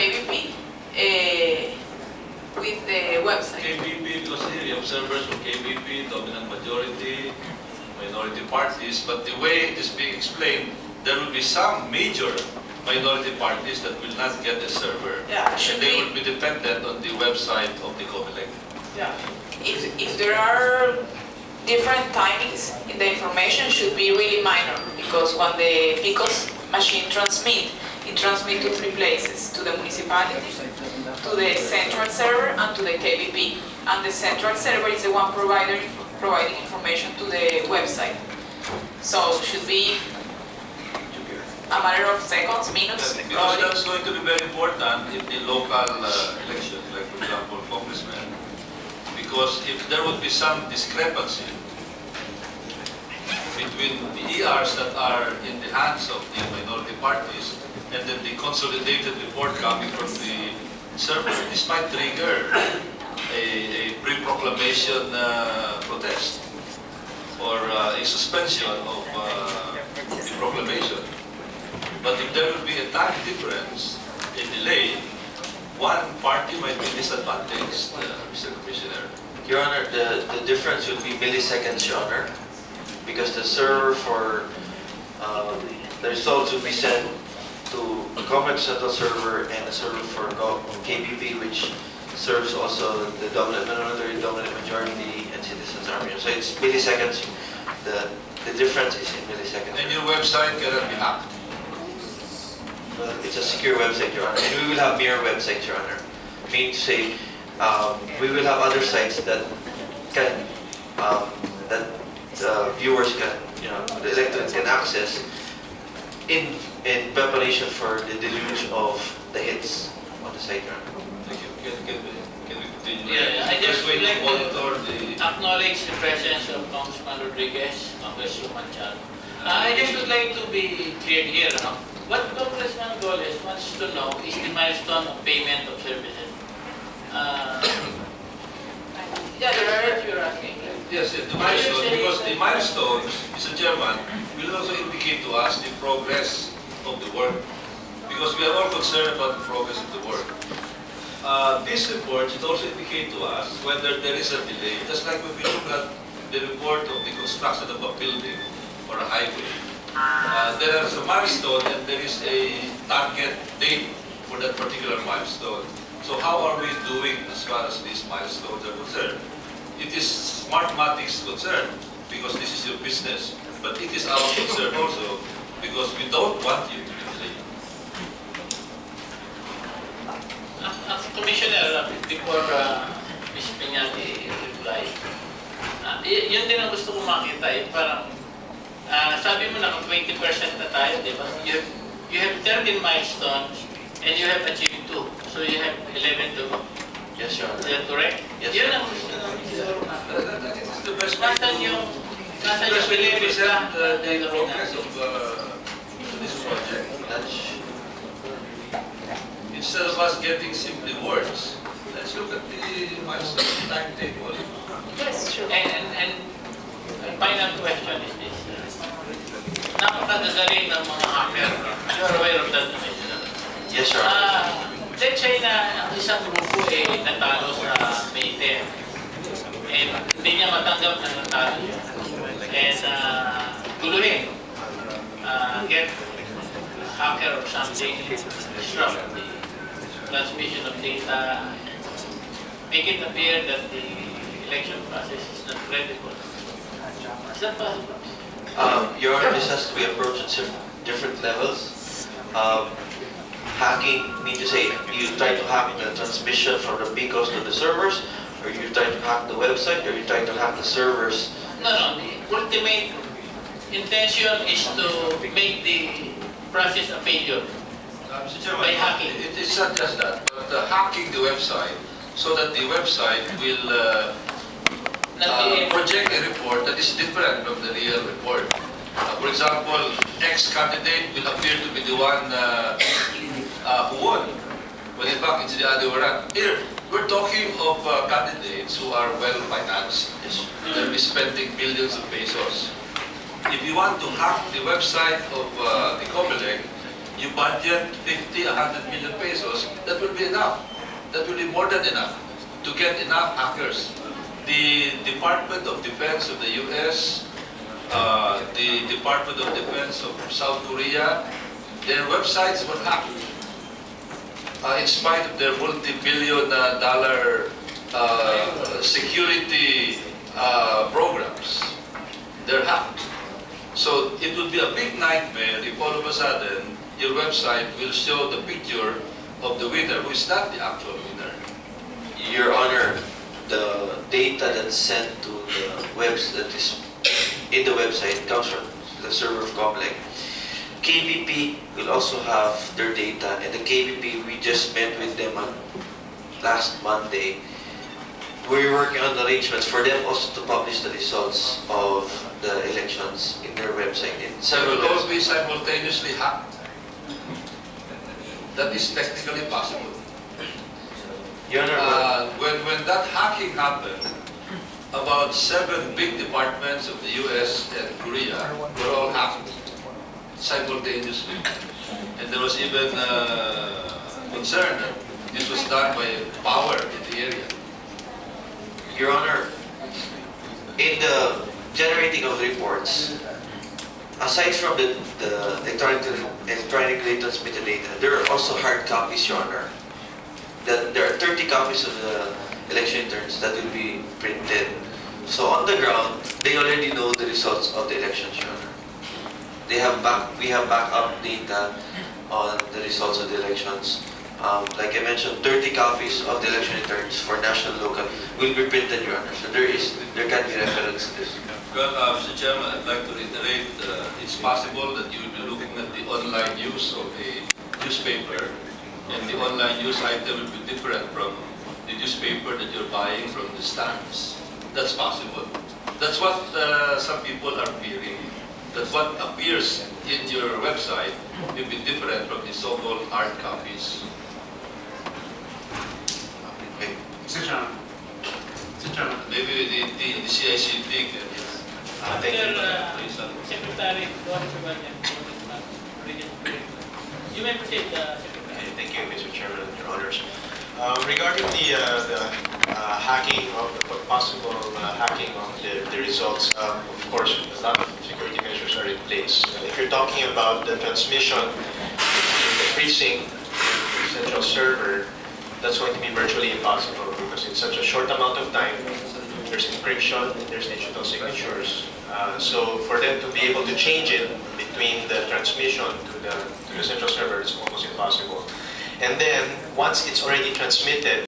KBP with the website? KBP, because here you have servers for KBP, dominant majority, minority parties, but the way it is being explained, there will be some major minority parties that will not get a server. Yeah, and they will be dependent on the website of the COMELEC. Yeah. If there are different timings in the information, should be really minor, because when the PICOS machine it transmits to 3 places: to the municipality, to the central server, and to the KBP. And the central server is the one providing information to the website. So it should be a matter of seconds, minutes. Yeah, because that's going to be very important in the local elections, like for example, congressmen. Because if there would be some discrepancy between the ERs that are in the hands of the minority parties and then the consolidated report coming from the server, this might trigger a pre-proclamation protest or a suspension of the proclamation. But if there will be a time difference, a delay, one party might be disadvantaged, Mr. Commissioner. Your Honor, the difference would be milliseconds, Your Honor, because the server for the results would be sent to a COMELEC central server and a server for KBP, which serves also the dominant majority and citizens army. So it's milliseconds. The difference is in milliseconds. And your website cannot be hacked. Well, it's a secure website, Your Honor, and we will have mirror websites, Your Honor. Meaning to say, we will have other sites that can viewers can, the electorate can access in preparation for the deluge of the hits on the site, Your Honor. Thank you. Can we continue? Yeah, I just would like to acknowledge the presence of Congressman Rodriguez, Congresswoman Chan. I just would like to be clear here. What Congressman Golez wants to know is the milestone of payment of services. Yeah, there are what you're asking. Yes, the milestone, because the milestones, Mr. Chairman, will also indicate to us the progress of the work, because we are all concerned about the progress of the work. This report should also indicate to us whether there is a delay, just like when we look at the report of the construction of a building or a highway. There is a milestone and there is a target date for that particular milestone. So how are we doing as far as these milestones are concerned? It is SMARTMATIC's concern because this is your business, but it is our concern also because we don't want you to be delayed. Commissioner, before Ms. Piñati reply, yun din ang gusto ko makita, parang sabi mo na 20% na tayo, di ba? You have 13 milestones and you have achieved 2. So you have 11 to go. Yes, Your Honor. Is that correct? Yes, yun sir. ang gusto namin siguro na. That is the best way Nasaan yung present the progress of this project. Instead of us getting simply words, let's look at the milestone timetable. Yes, sure. And final question is this. Napakadagaling ng mga hacker. You're aware of that, Commissioner? Yes, Your Honor. Let's say na ang isang grupo natalo sa Mayte. And hindi niya matanggap na natalo yun. And guluhin. Get a hacker or something, disrupt the transmission of data, make it appear that the election process is not credible. Is that possible? Your Honor, this has to be approached at different levels. Hacking means to say you try to hack the transmission from the PICOS to the servers, or you try to hack the website, or you try to hack the servers. No. The ultimate intention is to make the process a failure. Mr. Chairman, by hacking. It's not just that, but hacking the website so that the website will project a report that is different from the real report. For example, X candidate will appear to be the one who won, when in fact it's the other way around. Here, we're talking of candidates who are well-financed. They'll be spending billions of pesos. If you want to hack the website of the COMELEC, you budget 50, 100 million pesos. That that will be more than enough to get enough hackers. The Department of Defense of the US, the Department of Defense of South Korea, their websites were hacked. In spite of their multi-billion-dollar security programs, they're hacked. So it would be a big nightmare if all of a sudden your website will show the picture of the winner who is not the actual winner. Your Honor, the data that's sent to the that is in the website comes from the server of COMELEC. KBP will also have their data, and the KBP, we just met with them on last Monday. We're working on arrangements for them also to publish the results of the elections in their website. In They several will all websites. be simultaneously hacked. That is technically possible. Your Honor, When that hacking happened, about 7 big departments of the US and Korea were all hacked simultaneously. And there was even concern that this was done by power in the area. Your Honor, in the generating of reports, aside from the electronically transmitted data, there are also hard copies, Your Honor. There are 30 copies of the election returns that will be printed. So on the ground, they already know the results of the elections, Your Honor. We have backup data on the results of the elections. Like I mentioned, 30 copies of the election returns for national and local will be printed, Your Honor. So there can be reference to this. Well, Mr. Chairman, I'd like to reiterate, it's possible that you will be looking at the online use of a newspaper, and the online news item will be different from the newspaper that you're buying from the stands. That's possible. That's what some people are fearing, that what appears in your website will be different from the so-called hard copies. Mr. Chairman. Mr. Chairman. Maybe the CICT can... Thank you. Secretary, you may proceed, Secretary. Thank you, Mr. Chairman, Your Honors. Regarding the hacking of the possible hacking of the results, of course, a lot of security measures are in place. If you're talking about the transmission in the precinct, the central server, that's going to be virtually impossible because in such a short amount of time, there's encryption, there's digital signatures. So for them to be able to change it between the transmission to the central server, it's almost impossible. And then once it's already transmitted,